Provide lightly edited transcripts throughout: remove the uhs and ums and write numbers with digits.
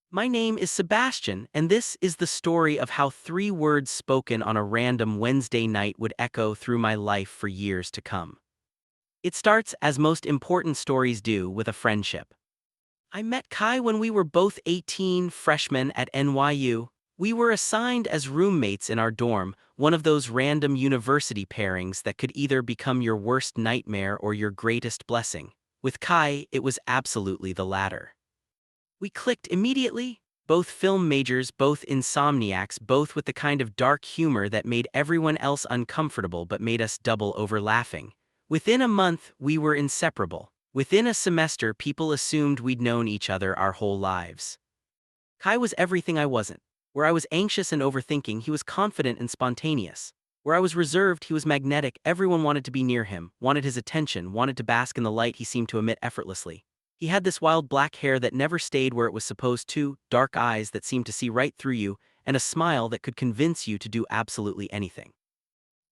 My name is Sebastian, and this is the story of how 3 words spoken on a random Wednesday night would echo through my life for years to come. It starts, as most important stories do, with a friendship. I met Kai when we were both 18, freshmen at NYU. We were assigned as roommates in our dorm, one of those random university pairings that could either become your worst nightmare or your greatest blessing. With Kai, it was absolutely the latter. We clicked immediately. Both film majors, both insomniacs, both with the kind of dark humor that made everyone else uncomfortable but made us double over laughing. Within a month, we were inseparable. Within a semester, people assumed we'd known each other our whole lives. Kai was everything I wasn't. Where I was anxious and overthinking, he was confident and spontaneous. Where I was reserved, he was magnetic. Everyone wanted to be near him, wanted his attention, wanted to bask in the light he seemed to emit effortlessly. He had this wild black hair that never stayed where it was supposed to, dark eyes that seemed to see right through you, and a smile that could convince you to do absolutely anything.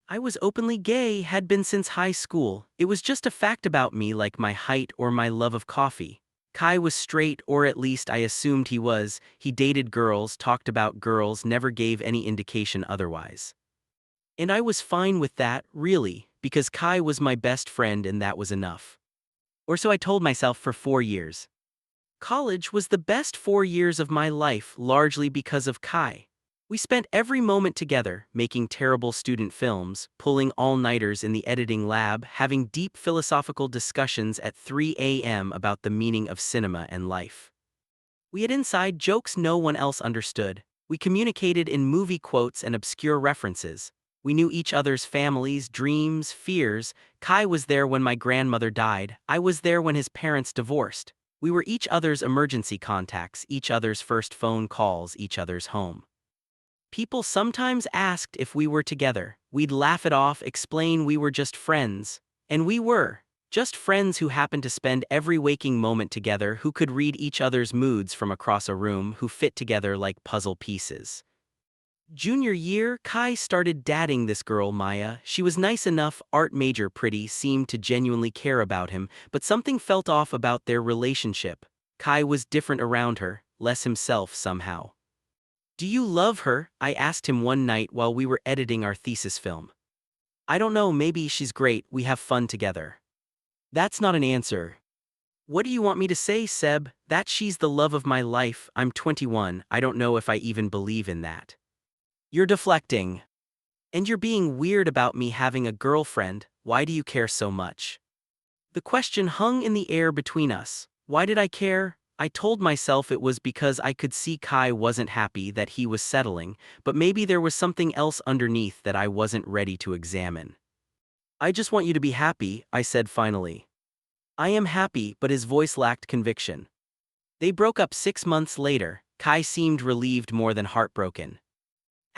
I was openly gay, had been since high school. It was just a fact about me, like my height or my love of coffee. Kai was straight, or at least I assumed he was. He dated girls, talked about girls, never gave any indication otherwise. And I was fine with that, really, because Kai was my best friend and that was enough. Or so I told myself for 4 years. College was the best 4 years of my life, largely because of Kai. We spent every moment together, making terrible student films, pulling all-nighters in the editing lab, having deep philosophical discussions at 3 a.m. about the meaning of cinema and life. We had inside jokes no one else understood. We communicated in movie quotes and obscure references. We knew each other's families, dreams, fears. Kai was there when my grandmother died. I was there when his parents divorced. We were each other's emergency contacts, each other's first phone calls, each other's home. People sometimes asked if we were together. We'd laugh it off, explain we were just friends. And we were. Just friends who happened to spend every waking moment together, who could read each other's moods from across a room, who fit together like puzzle pieces. Junior year, Kai started dating this girl, Maya. She was nice enough, art major, pretty, seemed to genuinely care about him, but something felt off about their relationship. Kai was different around her, less himself somehow. "Do you love her?" I asked him one night while we were editing our thesis film. "I don't know, maybe she's great, we have fun together." "That's not an answer." "What do you want me to say, Seb? That she's the love of my life. I'm 21, I don't know if I even believe in that." "You're deflecting. And you're being weird about me having a girlfriend. Why do you care so much?" The question hung in the air between us. Why did I care? I told myself it was because I could see Kai wasn't happy, that he was settling, but maybe there was something else underneath that I wasn't ready to examine. "I just want you to be happy," I said finally. "I am happy," but his voice lacked conviction. They broke up 6 months later. Kai seemed relieved more than heartbroken.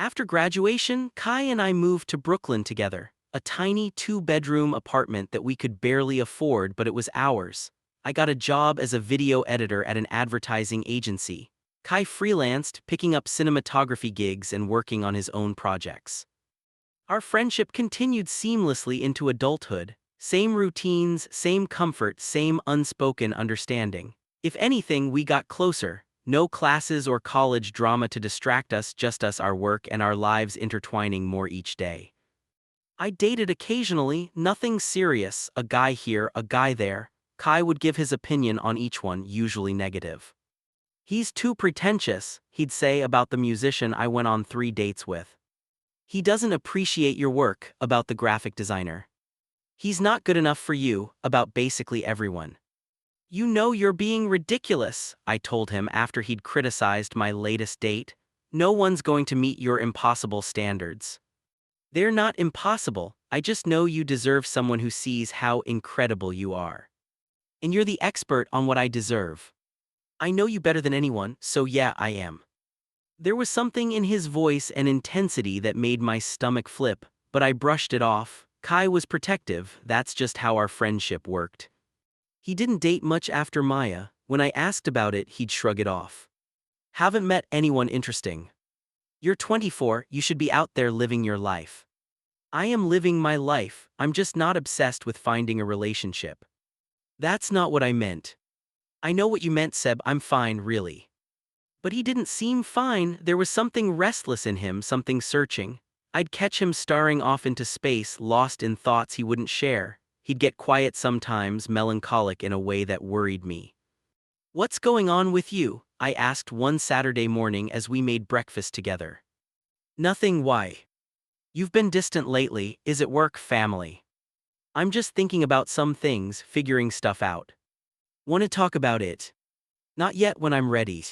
After graduation, Kai and I moved to Brooklyn together, a tiny 2-bedroom apartment that we could barely afford, but it was ours. I got a job as a video editor at an advertising agency. Kai freelanced, picking up cinematography gigs and working on his own projects. Our friendship continued seamlessly into adulthood. Same routines, same comfort, same unspoken understanding. If anything, we got closer. No classes or college drama to distract us, just us, our work, and our lives intertwining more each day. I dated occasionally, nothing serious, a guy here, a guy there. Kai would give his opinion on each one, usually negative. "He's too pretentious," he'd say about the musician I went on 3 dates with. "He doesn't appreciate your work," about the graphic designer. "He's not good enough for you," about basically everyone. "You know you're being ridiculous," I told him after he'd criticized my latest date. "No one's going to meet your impossible standards." "They're not impossible, I just know you deserve someone who sees how incredible you are. And you're the expert on what I deserve. I know you better than anyone, so yeah, I am." There was something in his voice and intensity that made my stomach flip, but I brushed it off. Kai was protective, that's just how our friendship worked. He didn't date much after Maya. When I asked about it, he'd shrug it off. "Haven't met anyone interesting." "You're 24, you should be out there living your life." "I am living my life, I'm just not obsessed with finding a relationship." "That's not what I meant." "I know what you meant, Seb, I'm fine, really." But he didn't seem fine. There was something restless in him, something searching. I'd catch him staring off into space, lost in thoughts he wouldn't share. He'd get quiet sometimes, melancholic in a way that worried me. "What's going on with you?" I asked one Saturday morning as we made breakfast together. "Nothing, why?" "You've been distant lately. Is it work, family?" "I'm just thinking about some things, figuring stuff out." "Want to talk about it?" "Not yet, when I'm ready."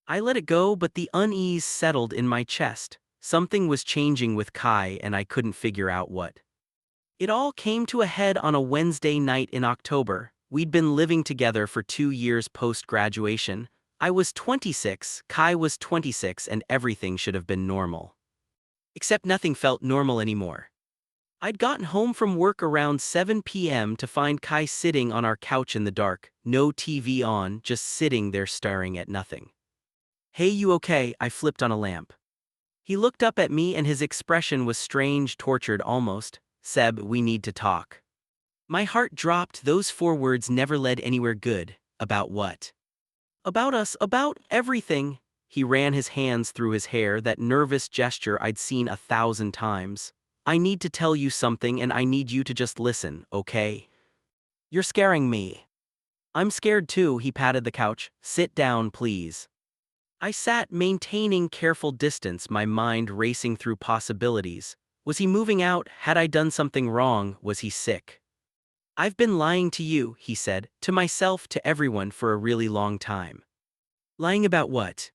I let it go, but the unease settled in my chest. Something was changing with Kai and I couldn't figure out what. It all came to a head on a Wednesday night in October. We'd been living together for 2 years post-graduation. I was 26, Kai was 26, and everything should have been normal. Except nothing felt normal anymore. I'd gotten home from work around 7 p.m. to find Kai sitting on our couch in the dark, no TV on, just sitting there staring at nothing. "Hey, you okay?" I flipped on a lamp. He looked up at me and his expression was strange, tortured almost. "Seb, we need to talk." My heart dropped. Those 4 words never led anywhere good. About what? About us, about everything. He ran his hands through his hair, that nervous gesture I'd seen 1,000 times. "I need to tell you something and I need you to just listen, okay? You're scaring me." "I'm scared too," he patted the couch. "Sit down, please." I sat, maintaining careful distance, my mind racing through possibilities. Was he moving out? Had I done something wrong? Was he sick? "I've been lying to you," he said, "to myself, to everyone, for a really long time." "Lying about what?"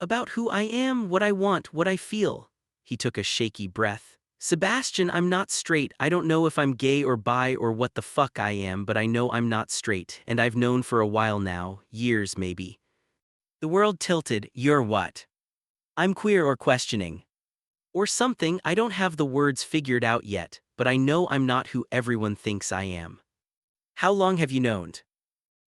"About who I am, what I want, what I feel." He took a shaky breath. "Sebastian, I'm not straight. I don't know if I'm gay or bi or what the fuck I am, but I know I'm not straight, and I've known for a while now, years maybe." The world tilted. "You're what?" "I'm queer or questioning. Or something. I don't have the words figured out yet, but I know I'm not who everyone thinks I am." "How long have you known?"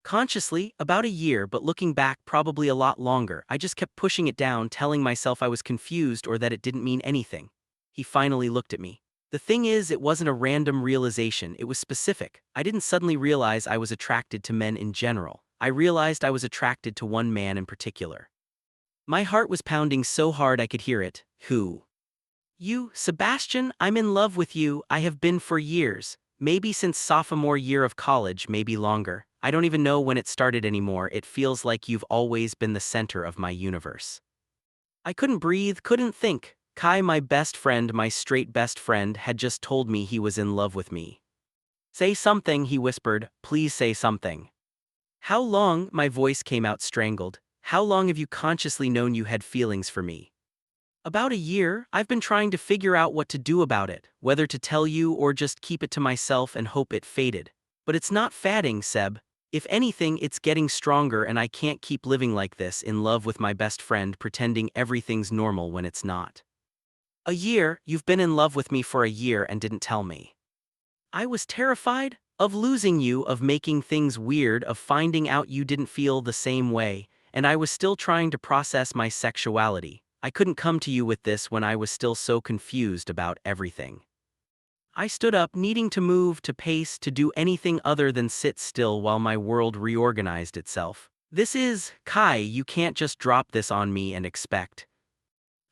"Consciously, about a year, but looking back, probably a lot longer. I just kept pushing it down, telling myself I was confused or that it didn't mean anything." He finally looked at me. "The thing is, it wasn't a random realization, it was specific. I didn't suddenly realize I was attracted to men in general. I realized I was attracted to one man in particular." My heart was pounding so hard I could hear it. "Who?" "You, Sebastian. I'm in love with you. I have been for years. Maybe since sophomore year of college, maybe longer. I don't even know when it started anymore. It feels like you've always been the center of my universe." I couldn't breathe, couldn't think. Kai, my best friend, my straight best friend, had just told me he was in love with me. "Say something," he whispered. "Please say something." "How long?" My voice came out strangled. "How long have you consciously known you had feelings for me?" "About a year. I've been trying to figure out what to do about it, whether to tell you or just keep it to myself and hope it faded. But it's not fading, Seb. If anything, it's getting stronger and I can't keep living like this, in love with my best friend, pretending everything's normal when it's not." "A year? You've been in love with me for a year and didn't tell me." I was terrified of losing you, of making things weird, of finding out you didn't feel the same way, and I was still trying to process my sexuality. I couldn't come to you with this when I was still so confused about everything. I stood up, needing to move, to pace, to do anything other than sit still while my world reorganized itself. "This is, Kai, you can't just drop this on me and expect."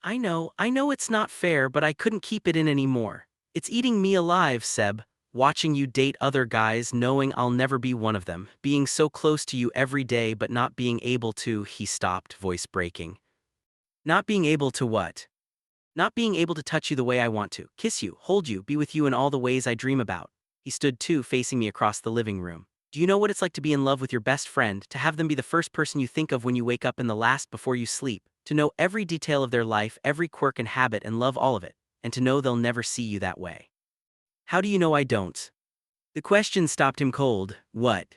I know it's not fair, but I couldn't keep it in anymore. "It's eating me alive, Seb. Watching you date other guys, knowing I'll never be one of them, being so close to you every day but not being able to." He stopped, voice breaking. "Not being able to what?" "Not being able to touch you the way I want to, kiss you, hold you, be with you in all the ways I dream about." He stood too, facing me across the living room. "Do you know what it's like to be in love with your best friend, to have them be the first person you think of when you wake up and the last before you sleep, to know every detail of their life, every quirk and habit, and love all of it, and to know they'll never see you that way?" "How do you know I don't?" The question stopped him cold. "What?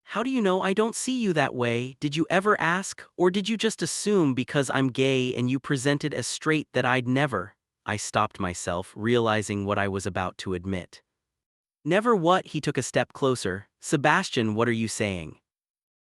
How do you know I don't see you that way? Did you ever ask, or did you just assume because I'm gay and you presented as straight that I'd never?" I stopped myself, realizing what I was about to admit. "Never what?" He took a step closer. "Sebastian, what are you saying?"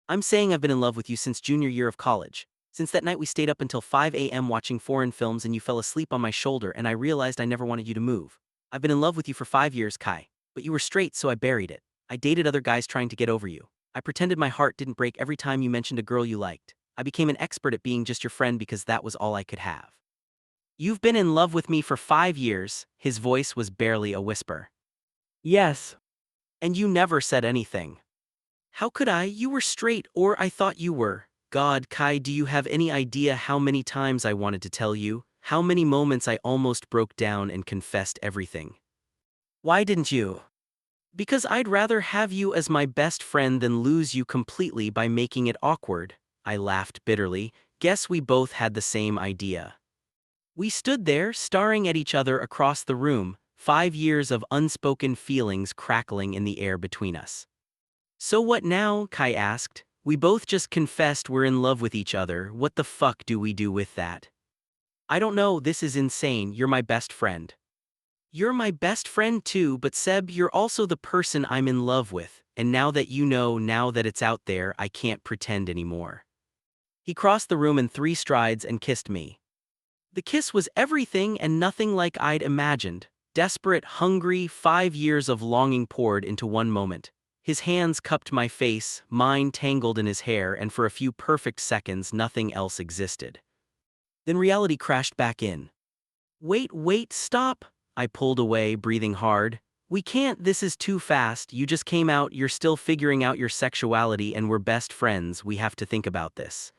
"I'm saying I've been in love with you since junior year of college. Since that night we stayed up until 5 a.m. watching foreign films and you fell asleep on my shoulder and I realized I never wanted you to move. I've been in love with you for 5 years, Kai. But you were straight, so I buried it. I dated other guys trying to get over you. I pretended my heart didn't break every time you mentioned a girl you liked. I became an expert at being just your friend because that was all I could have. You've been in love with me for 5 years, his voice was barely a whisper. Yes. And you never said anything. How could I? You were straight, or I thought you were. God, Kai, do you have any idea how many times I wanted to tell you? How many moments I almost broke down and confessed everything? Why didn't you? Because I'd rather have you as my best friend than lose you completely by making it awkward. I laughed bitterly. Guess we both had the same idea. We stood there, staring at each other across the room, 5 years of unspoken feelings crackling in the air between us. So what now? Kai asked. We both just confessed we're in love with each other. What the fuck do we do with that? I don't know, this is insane. You're my best friend. You're my best friend too, but Seb, you're also the person I'm in love with, and now that you know, now that it's out there, I can't pretend anymore. He crossed the room in 3 strides and kissed me. The kiss was everything and nothing like I'd imagined. Desperate, hungry, 5 years of longing poured into one moment. His hands cupped my face, mine tangled in his hair, and for a few perfect seconds nothing else existed. Then reality crashed back in. Wait, stop! I pulled away, breathing hard. We can't, this is too fast, you just came out, you're still figuring out your sexuality, and we're best friends, we have to think about this.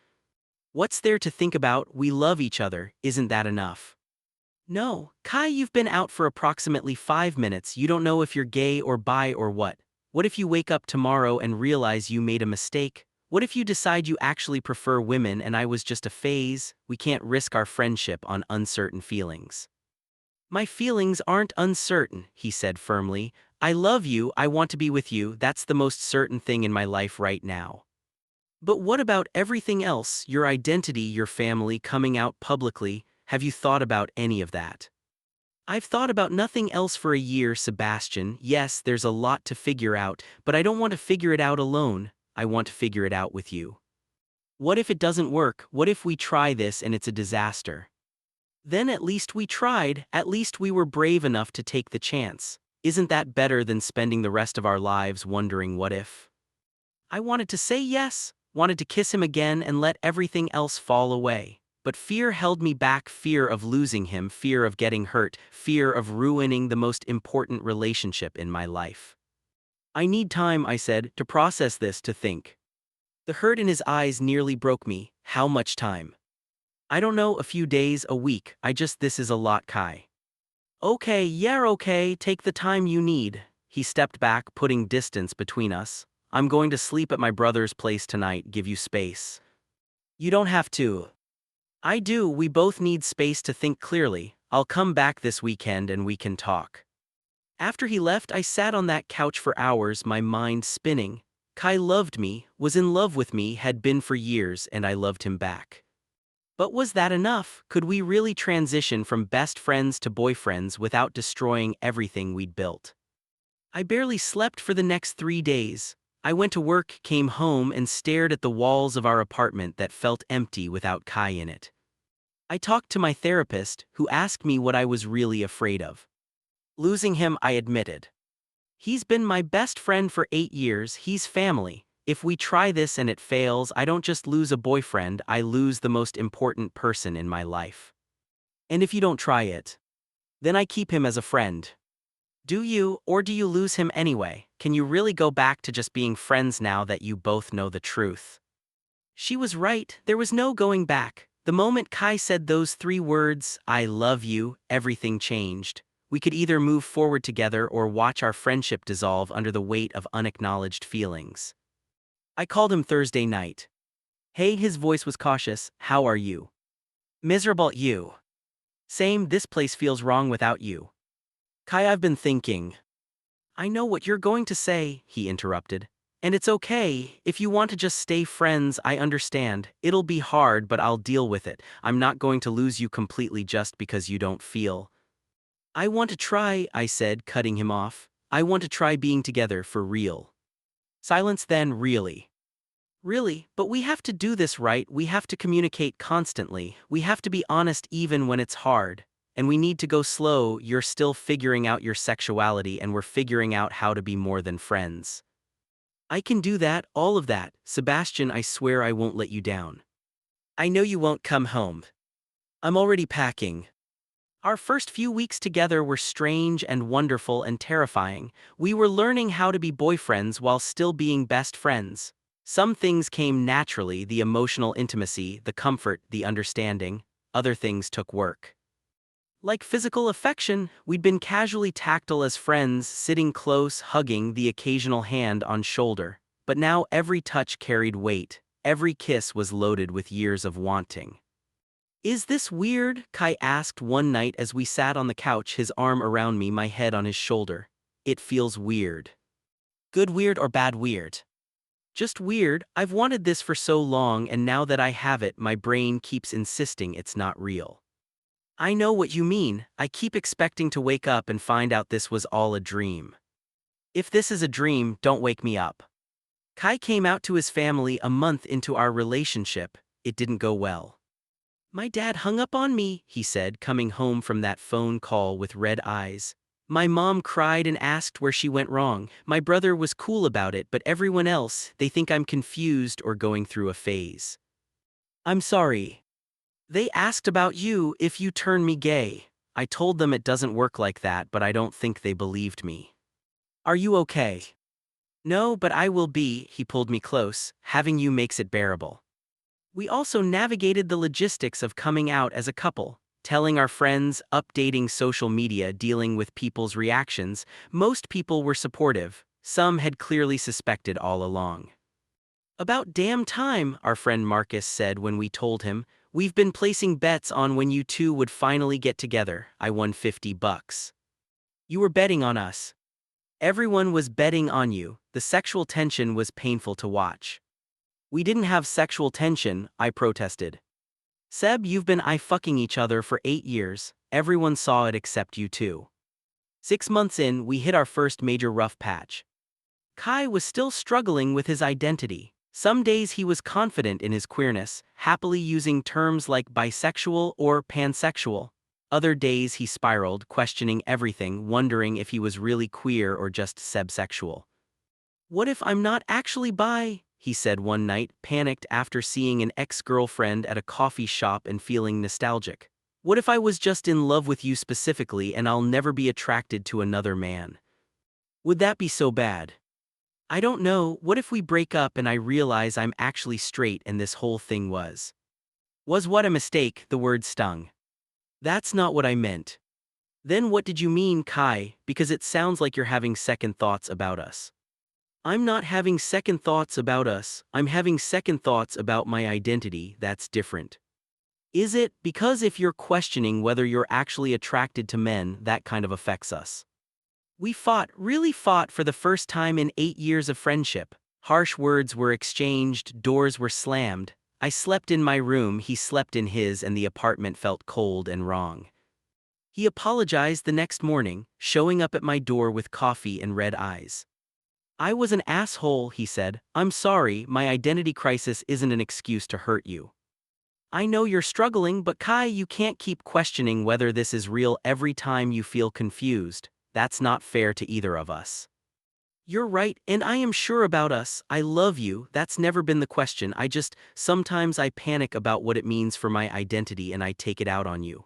What's there to think about? We love each other, isn't that enough? No, Kai, you've been out for approximately 5 minutes, you don't know if you're gay or bi or what. What if you wake up tomorrow and realize you made a mistake? What if you decide you actually prefer women and I was just a phase? We can't risk our friendship on uncertain feelings. My feelings aren't uncertain, he said firmly. I love you, I want to be with you, that's the most certain thing in my life right now. But what about everything else, your identity, your family, coming out publicly? Have you thought about any of that? I've thought about nothing else for a year, Sebastian. Yes, there's a lot to figure out, but I don't want to figure it out alone. I want to figure it out with you. What if it doesn't work? What if we try this and it's a disaster? Then at least we tried, at least we were brave enough to take the chance. Isn't that better than spending the rest of our lives wondering what if? I wanted to say yes, wanted to kiss him again and let everything else fall away. But fear held me back, fear of losing him, fear of getting hurt, fear of ruining the most important relationship in my life. I need time, I said, to process this, to think. The hurt in his eyes nearly broke me. How much time? I don't know, a few days, a week, this is a lot, Kai. Okay, yeah, okay, take the time you need. He stepped back, putting distance between us. I'm going to sleep at my brother's place tonight, give you space. You don't have to. I do, we both need space to think clearly. I'll come back this weekend and we can talk. After he left, I sat on that couch for hours, my mind spinning. Kai loved me, was in love with me, had been for years, and I loved him back. But was that enough? Could we really transition from best friends to boyfriends without destroying everything we'd built? I barely slept for the next 3 days. I went to work, came home, and stared at the walls of our apartment that felt empty without Kai in it. I talked to my therapist, who asked me what I was really afraid of. Losing him, I admitted. He's been my best friend for 8 years, he's family. If we try this and it fails, I don't just lose a boyfriend, I lose the most important person in my life. And if you don't try it, then I keep him as a friend. Do you, or do you lose him anyway? Can you really go back to just being friends now that you both know the truth? She was right, there was no going back. The moment Kai said those 3 words, I love you, everything changed. We could either move forward together or watch our friendship dissolve under the weight of unacknowledged feelings. I called him Thursday night. Hey, his voice was cautious, how are you? Miserable, you. Same, this place feels wrong without you. Kai, I've been thinking. I know what you're going to say, he interrupted. And it's okay, if you want to just stay friends, I understand. It'll be hard, but I'll deal with it. I'm not going to lose you completely just because you don't feel. I want to try, I said, cutting him off. I want to try being together for real. Silence then, really. Really, but we have to do this right, we have to communicate constantly, we have to be honest even when it's hard. And we need to go slow, you're still figuring out your sexuality and we're figuring out how to be more than friends. I can do that, all of that, Sebastian, I swear I won't let you down. I know you won't come home. I'm already packing. Our first few weeks together were strange and wonderful and terrifying. We were learning how to be boyfriends while still being best friends. Some things came naturally, the emotional intimacy, the comfort, the understanding. Other things took work. Like physical affection, we'd been casually tactile as friends, sitting close, hugging, the occasional hand on shoulder. But now every touch carried weight. Every kiss was loaded with years of wanting. Is this weird? Kai asked one night as we sat on the couch, his arm around me, my head on his shoulder. It feels weird. Good weird or bad weird? Just weird. I've wanted this for so long, and now that I have it, my brain keeps insisting it's not real. I know what you mean. I keep expecting to wake up and find out this was all a dream. If this is a dream, don't wake me up. Kai came out to his family a month into our relationship. It didn't go well. My dad hung up on me, he said, coming home from that phone call with red eyes. My mom cried and asked where she went wrong. My brother was cool about it, but everyone else, they think I'm confused or going through a phase. I'm sorry. They asked about you, if you turn me gay. I told them it doesn't work like that, but I don't think they believed me. Are you okay? No, but I will be, he pulled me close. Having you makes it bearable. We also navigated the logistics of coming out as a couple, telling our friends, updating social media, dealing with people's reactions. Most people were supportive. Some had clearly suspected all along. About damn time, our friend Marcus said when we told him. We've been placing bets on when you two would finally get together. I won $50. You were betting on us. Everyone was betting on you. The sexual tension was painful to watch. We didn't have sexual tension, I protested. Seb, you've been fucking each other for 8 years. Everyone saw it except you two. 6 months in, we hit our first major rough patch. Kai was still struggling with his identity. Some days he was confident in his queerness, happily using terms like bisexual or pansexual. Other days he spiraled, questioning everything, wondering if he was really queer or just sebsexual. What if I'm not actually bi? He said one night, panicked after seeing an ex-girlfriend at a coffee shop and feeling nostalgic. What if I was just in love with you specifically and I'll never be attracted to another man? Would that be so bad? I don't know. What if we break up and I realize I'm actually straight and this whole thing was what a mistake? The word stung. That's not what I meant. Then what did you mean, Kai? Because it sounds like you're having second thoughts about us. I'm not having second thoughts about us, I'm having second thoughts about my identity. That's different. Is it? Because if you're questioning whether you're actually attracted to men, that kind of affects us. We fought, really fought for the first time in 8 years of friendship. Harsh words were exchanged, doors were slammed. I slept in my room, he slept in his, and the apartment felt cold and wrong. He apologized the next morning, showing up at my door with coffee and red eyes. I was an asshole, he said. I'm sorry, my identity crisis isn't an excuse to hurt you. I know you're struggling, but Kai, you can't keep questioning whether this is real every time you feel confused. That's not fair to either of us. You're right, and I am sure about us. I love you, that's never been the question. Sometimes I panic about what it means for my identity and I take it out on you.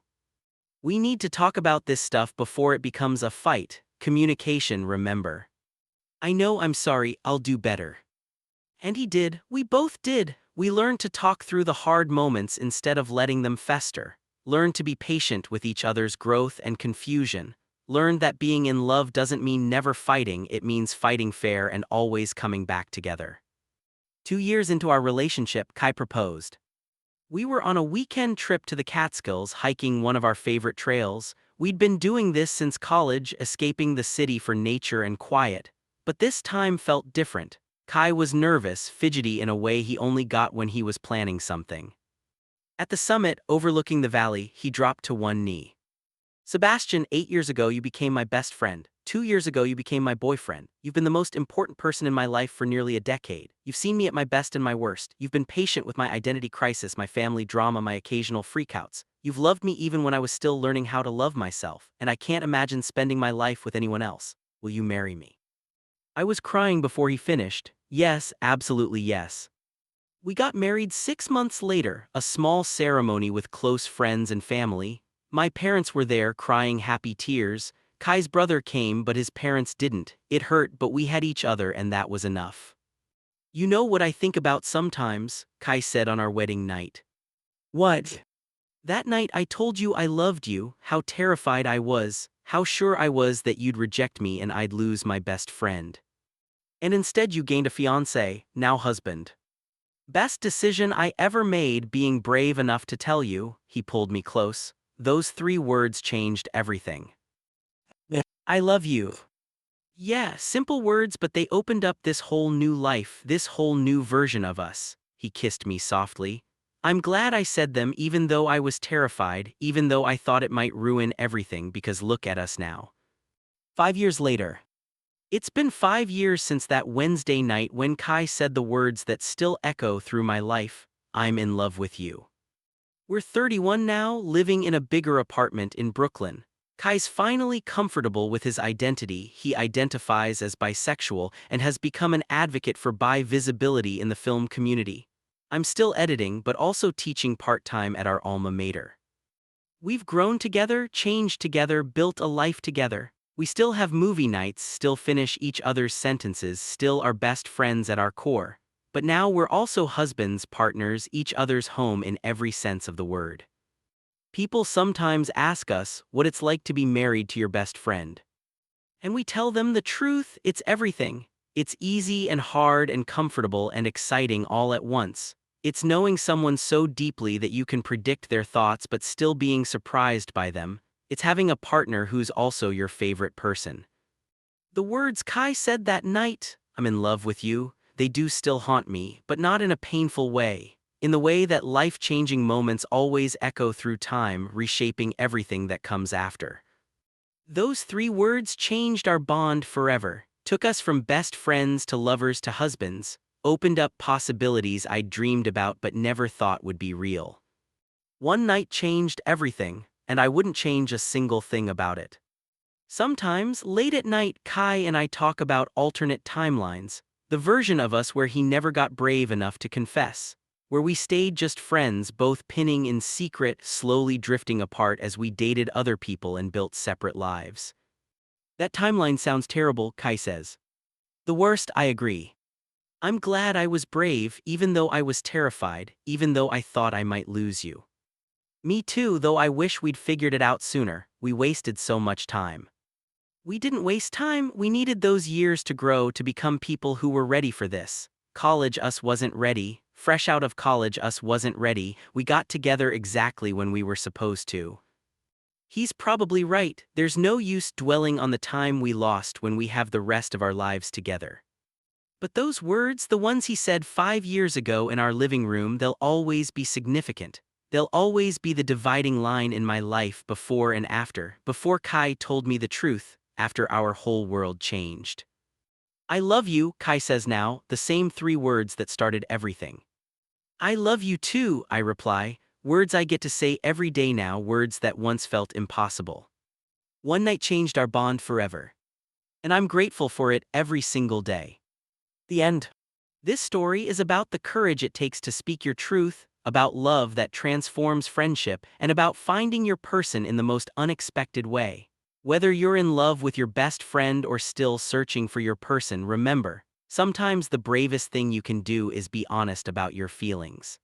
We need to talk about this stuff before it becomes a fight. Communication, remember. I know, I'm sorry, I'll do better. And he did, we both did. We learned to talk through the hard moments instead of letting them fester. Learned to be patient with each other's growth and confusion. Learned that being in love doesn't mean never fighting, it means fighting fair and always coming back together. 2 years into our relationship, Kai proposed. We were on a weekend trip to the Catskills, hiking one of our favorite trails. We'd been doing this since college, escaping the city for nature and quiet. But this time felt different. Kai was nervous, fidgety in a way he only got when he was planning something. At the summit, overlooking the valley, he dropped to one knee. Sebastian, 8 years ago you became my best friend. 2 years ago you became my boyfriend. You've been the most important person in my life for nearly a decade. You've seen me at my best and my worst. You've been patient with my identity crisis, my family drama, my occasional freakouts. You've loved me even when I was still learning how to love myself, and I can't imagine spending my life with anyone else. Will you marry me? I was crying before he finished. Yes, absolutely yes. We got married 6 months later, a small ceremony with close friends and family. My parents were there crying happy tears. Kai's brother came, but his parents didn't. It hurt, but we had each other, and that was enough. You know what I think about sometimes, Kai said on our wedding night. What? That night I told you I loved you, how terrified I was, how sure I was that you'd reject me and I'd lose my best friend. And instead you gained a fiancé, now husband. Best decision I ever made, being brave enough to tell you. He pulled me close. Those 3 words changed everything. I love you. Yeah, simple words, but they opened up this whole new life, this whole new version of us. He kissed me softly. I'm glad I said them, even though I was terrified, even though I thought it might ruin everything, because look at us now. 5 years later. It's been 5 years since that Wednesday night when Kai said the words that still echo through my life: I'm in love with you. We're 31 now, living in a bigger apartment in Brooklyn. Kai's finally comfortable with his identity. He identifies as bisexual and has become an advocate for bi visibility in the film community. I'm still editing, but also teaching part-time at our alma mater. We've grown together, changed together, built a life together. We still have movie nights, still finish each other's sentences, still are best friends at our core. But now we're also husbands, partners, each other's home in every sense of the word. People sometimes ask us what it's like to be married to your best friend. And we tell them the truth: it's everything. It's easy and hard and comfortable and exciting all at once. It's knowing someone so deeply that you can predict their thoughts but still being surprised by them. It's having a partner who's also your favorite person. The words Kai said that night, I'm in love with you, they do still haunt me, but not in a painful way. In the way that life-changing moments always echo through time, reshaping everything that comes after. Those 3 words changed our bond forever, took us from best friends to lovers to husbands, opened up possibilities I'd dreamed about but never thought would be real. One night changed everything, and I wouldn't change a single thing about it. Sometimes, late at night, Kai and I talk about alternate timelines, the version of us where he never got brave enough to confess, where we stayed just friends, both pinning in secret, slowly drifting apart as we dated other people and built separate lives. That timeline sounds terrible, Kai says. The worst, I agree. I'm glad I was brave, even though I was terrified, even though I thought I might lose you. Me too, though I wish we'd figured it out sooner. We wasted so much time. We didn't waste time, we needed those years to grow, to become people who were ready for this. College us wasn't ready, fresh out of college us wasn't ready, we got together exactly when we were supposed to. He's probably right, there's no use dwelling on the time we lost when we have the rest of our lives together. But those words, the ones he said 5 years ago in our living room, they'll always be significant. They'll always be the dividing line in my life, before and after, before Kai told me the truth, after our whole world changed. I love you, Kai says now, the same 3 words that started everything. I love you too, I reply, words I get to say every day now, words that once felt impossible. One night changed our bond forever. And I'm grateful for it every single day. The end. This story is about the courage it takes to speak your truth, about love that transforms friendship, and about finding your person in the most unexpected way. Whether you're in love with your best friend or still searching for your person, remember, sometimes the bravest thing you can do is be honest about your feelings.